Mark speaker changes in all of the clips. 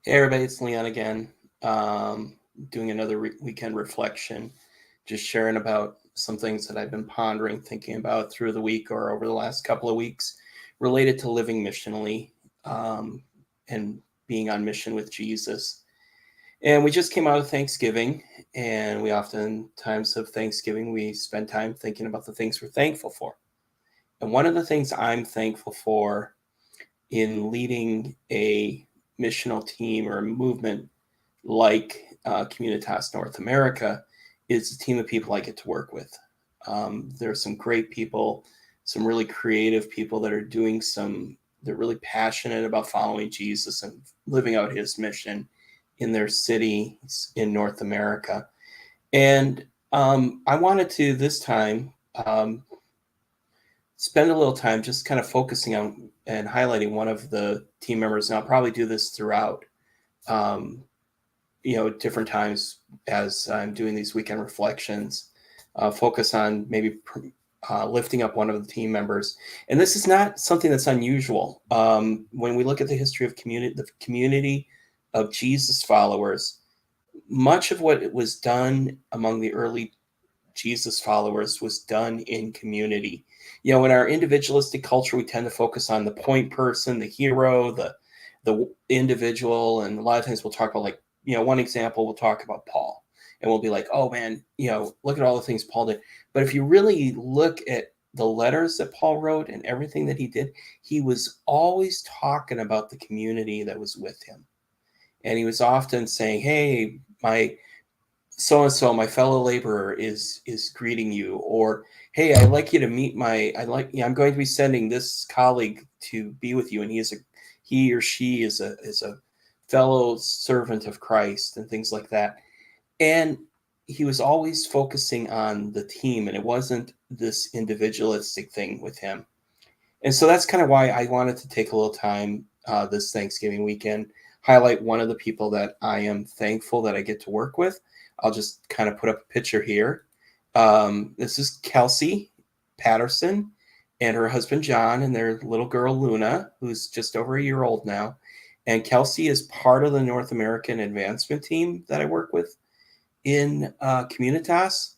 Speaker 1: Hey everybody, it's Leon again. Doing another weekend reflection, just sharing about some things that I've been pondering, thinking about through the week or over the last couple of weeks related to living missionally um, and being on mission with Jesus. And we just came out of Thanksgiving, and we oftentimes have Thanksgiving, we spend time thinking about the things we're thankful for. And one of the things I'm thankful for in leading a missional team or a movement like Communitas North America is a team of people I get to work with. There are some great people, some really creative people that are they're really passionate about following Jesus and living out his mission in their cities in North America. And I wanted to this time spend a little time just kind of focusing on and highlighting one of the team members. And I'll probably do this throughout um, different times as I'm doing these weekend reflections, focus on maybe lifting up one of the team members. And this is not something that's unusual. When we look at the history of the community of Jesus followers, much of what was done among the early Jesus followers was done in community. In our individualistic culture, we tend to focus on the point person, the hero, the individual, and a lot of times we'll talk about one example we'll talk about Paul, and we'll be like, oh man, look at all the things Paul did. But if you really look at the letters that Paul wrote and everything that he did, he was always talking about the community that was with him, and he was often saying, hey, my so and so, my fellow laborer is greeting you, or hey, I'd like you to meet I'm going to be sending this colleague to be with you, and he or she is a fellow servant of Christ, and things like that. And he was always focusing on the team, and it wasn't this individualistic thing with him. And so that's kind of why I wanted to take a little time this Thanksgiving weekend, highlight one of the people that I am thankful that I get to work with. I'll just kind of put up a picture here. This is Kelsey Patterson and her husband John and their little girl Luna, who's just over a year old now. And Kelsey is part of the North American advancement team that I work with in Communitas.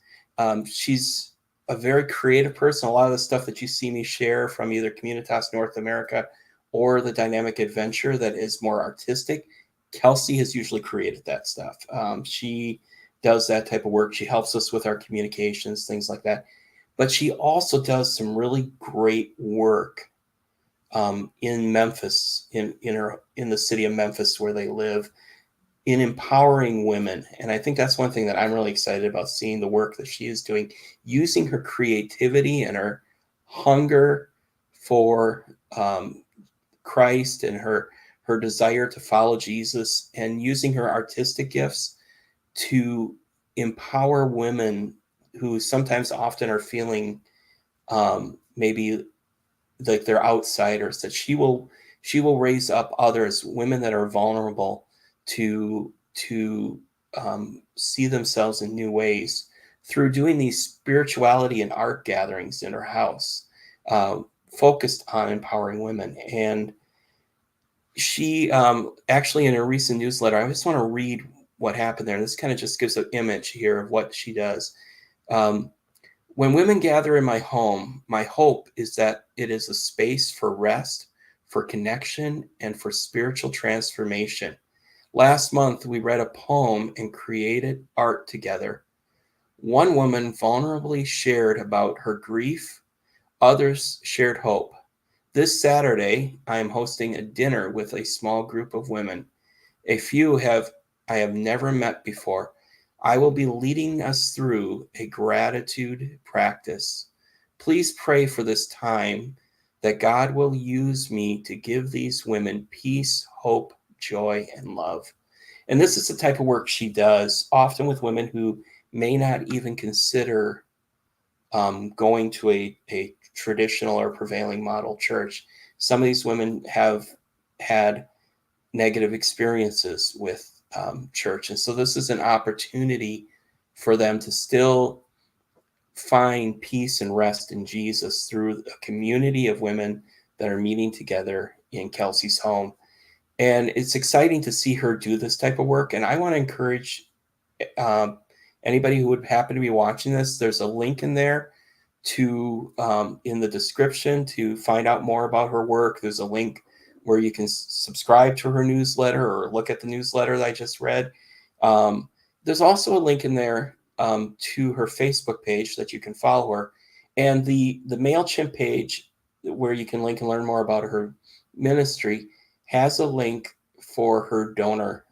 Speaker 1: She's a very creative person. A lot of the stuff that you see me share from either Communitas North America or the Dynamic Adventure that is more artistic, Kelsey has usually created that stuff. She does that type of work. She helps us with our communications, things like that. But she also does some really great work in Memphis, in the city of Memphis where they live, in empowering women. And I think that's one thing that I'm really excited about, seeing the work that she is doing, using her creativity and her hunger for Christ and her desire to follow Jesus, and using her artistic gifts to empower women who sometimes often are feeling maybe like they're outsiders, that she will raise up others, women that are vulnerable, to see themselves in new ways through doing these spirituality and art gatherings in her house, focused on empowering women. And she actually, in a recent newsletter, I just want to read what happened there. This kind of just gives an image here of what she does. When women gather in my home, my hope is that it is a space for rest, for connection, and for spiritual transformation. Last month, we read a poem and created art together. One woman vulnerably shared about her grief, others shared hope. This Saturday, I am hosting a dinner with a small group of women. A few I have never met before. I will be leading us through a gratitude practice. Please pray for this time, that God will use me to give these women peace, hope, joy, and love. And this is the type of work she does, often with women who may not even consider going to a traditional or prevailing model church. Some of these women have had negative experiences with church. And so this is an opportunity for them to still find peace and rest in Jesus through a community of women that are meeting together in Kelsey's home. And it's exciting to see her do this type of work. And I want to encourage um, anybody who would happen to be watching this. There's a link in there to in the description to find out more about her work. There's a link where you can subscribe to her newsletter or look at the newsletter that I just read. Um, there's also a link in there to her Facebook page that you can follow her, and the Mailchimp page where you can link and learn more about her ministry has a link for her donor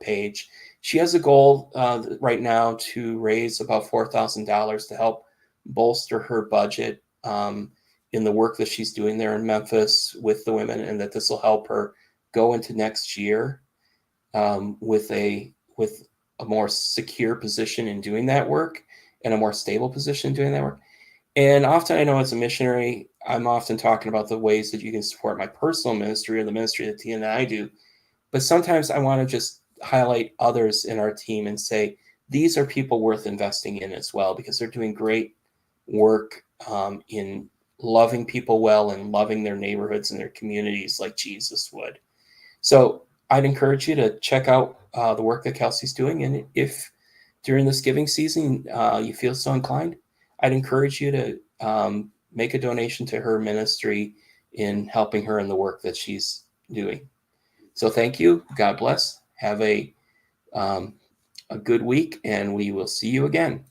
Speaker 1: page. She has a goal right now to raise about $4,000 to help bolster her budget in the work that she's doing there in Memphis with the women, and that this will help her go into next year with a more secure position in doing that work and a more stable position in doing that work. And often, I know as a missionary, I'm often talking about the ways that you can support my personal ministry or the ministry that Tia and I do. But sometimes I want to just highlight others in our team and say, these are people worth investing in as well, because they're doing great work in loving people well and loving their neighborhoods and their communities like Jesus would. So I'd encourage you to check out the work that Kelsey's doing. And if during this giving season you feel so inclined, I'd encourage you to make a donation to her ministry in helping her in the work that she's doing. So thank you. God bless. Have a good week, and we will see you again.